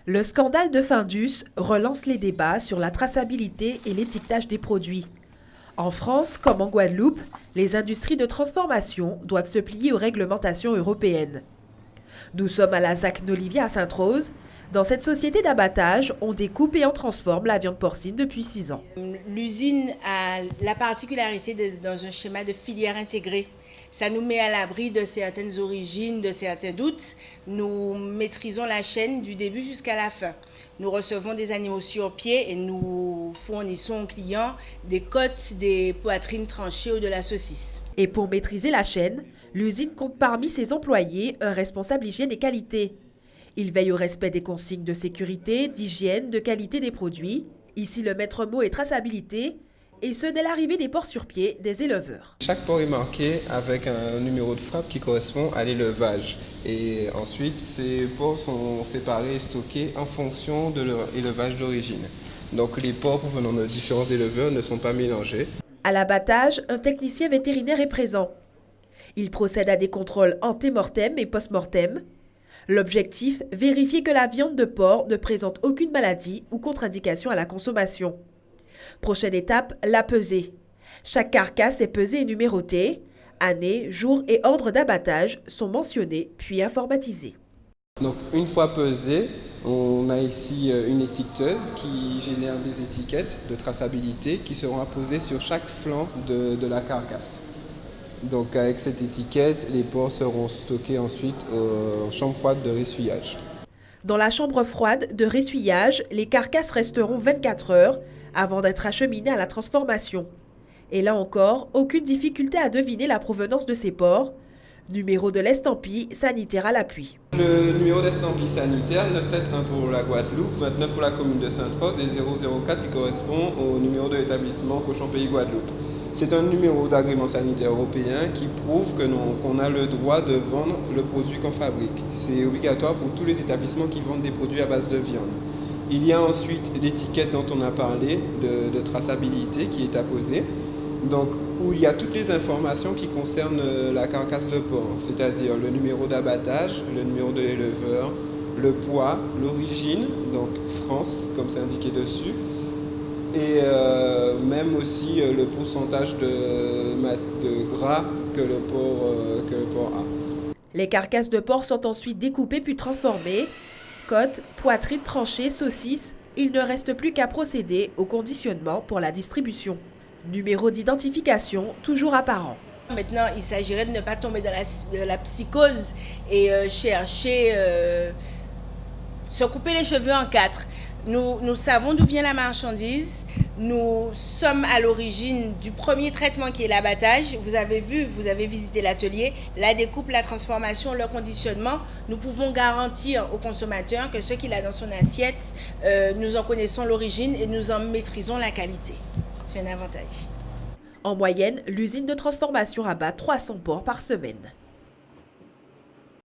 Le scandale de Findus relance les débats sur la traçabilité et l'étiquetage des produits. En France, comme en Guadeloupe, les industries de transformation doivent se plier aux réglementations européennes. Nous sommes à la ZAC Nolivia à Sainte-Rose. Dans cette société d'abattage, on découpe et on transforme la viande porcine depuis 6 ans. L'usine a la particularité d'être dans un schéma de filière intégrée. Ça nous met à l'abri de certaines origines, de certains doutes. Nous maîtrisons la chaîne du début jusqu'à la fin. Nous recevons des animaux sur pied et nous fournissons aux clients des côtes, des poitrines tranchées ou de la saucisse. Et pour maîtriser la chaîne, l'usine compte parmi ses employés un responsable hygiène et qualité. Il veille au respect des consignes de sécurité, d'hygiène, de qualité des produits. Ici, le maître mot est traçabilité, et ce dès l'arrivée des porcs sur pied des éleveurs. Chaque porc est marqué avec un numéro de frappe qui correspond à l'élevage. Et ensuite, ces porcs sont séparés et stockés en fonction de leur élevage d'origine. Donc les porcs provenant de différents éleveurs ne sont pas mélangés. À l'abattage, un technicien vétérinaire est présent. Il procède à des contrôles ante-mortem et post-mortem. L'objectif, vérifier que la viande de porc ne présente aucune maladie ou contre-indication à la consommation. Prochaine étape, la pesée. Chaque carcasse est pesée et numérotée. Année, jour et ordre d'abattage sont mentionnés puis informatisés. Donc une fois pesé, on a ici une étiqueteuse qui génère des étiquettes de traçabilité qui seront apposées sur chaque flanc de la carcasse. Donc avec cette étiquette, les porcs seront stockés ensuite en chambre froide de ressuyage. Dans la chambre froide de ressuyage, les carcasses resteront 24 heures avant d'être acheminées à la transformation. Et là encore, aucune difficulté à deviner la provenance de ces porcs. Numéro de l'estampille sanitaire à l'appui. Le numéro d'estampille sanitaire 971 pour la Guadeloupe, 29 pour la commune de Sainte-Rose et 004 qui correspond au numéro de l'établissement Cochon Pays Guadeloupe. C'est un numéro d'agrément sanitaire européen qui prouve qu'on a le droit de vendre le produit qu'on fabrique. C'est obligatoire pour tous les établissements qui vendent des produits à base de viande. Il y a ensuite l'étiquette dont on a parlé de traçabilité qui est apposée. Donc, où il y a toutes les informations qui concernent la carcasse de porc, c'est-à-dire le numéro d'abattage, le numéro de l'éleveur, le poids, l'origine, donc France, comme c'est indiqué dessus, et même aussi le pourcentage de gras que le porc a. Les carcasses de porc sont ensuite découpées puis transformées. Côtes, poitrine tranchée, saucisses, il ne reste plus qu'à procéder au conditionnement pour la distribution. Numéro d'identification toujours apparent. Maintenant, il s'agirait de ne pas tomber dans la psychose et se couper les cheveux en quatre. Nous savons d'où vient la marchandise. Nous sommes à l'origine du premier traitement qui est l'abattage. Vous avez visité l'atelier, la découpe, la transformation, le conditionnement. Nous pouvons garantir au consommateur que ce qu'il a dans son assiette, nous en connaissons l'origine et nous en maîtrisons la qualité. C'est un avantage. En moyenne, l'usine de transformation abat 300 porcs par semaine.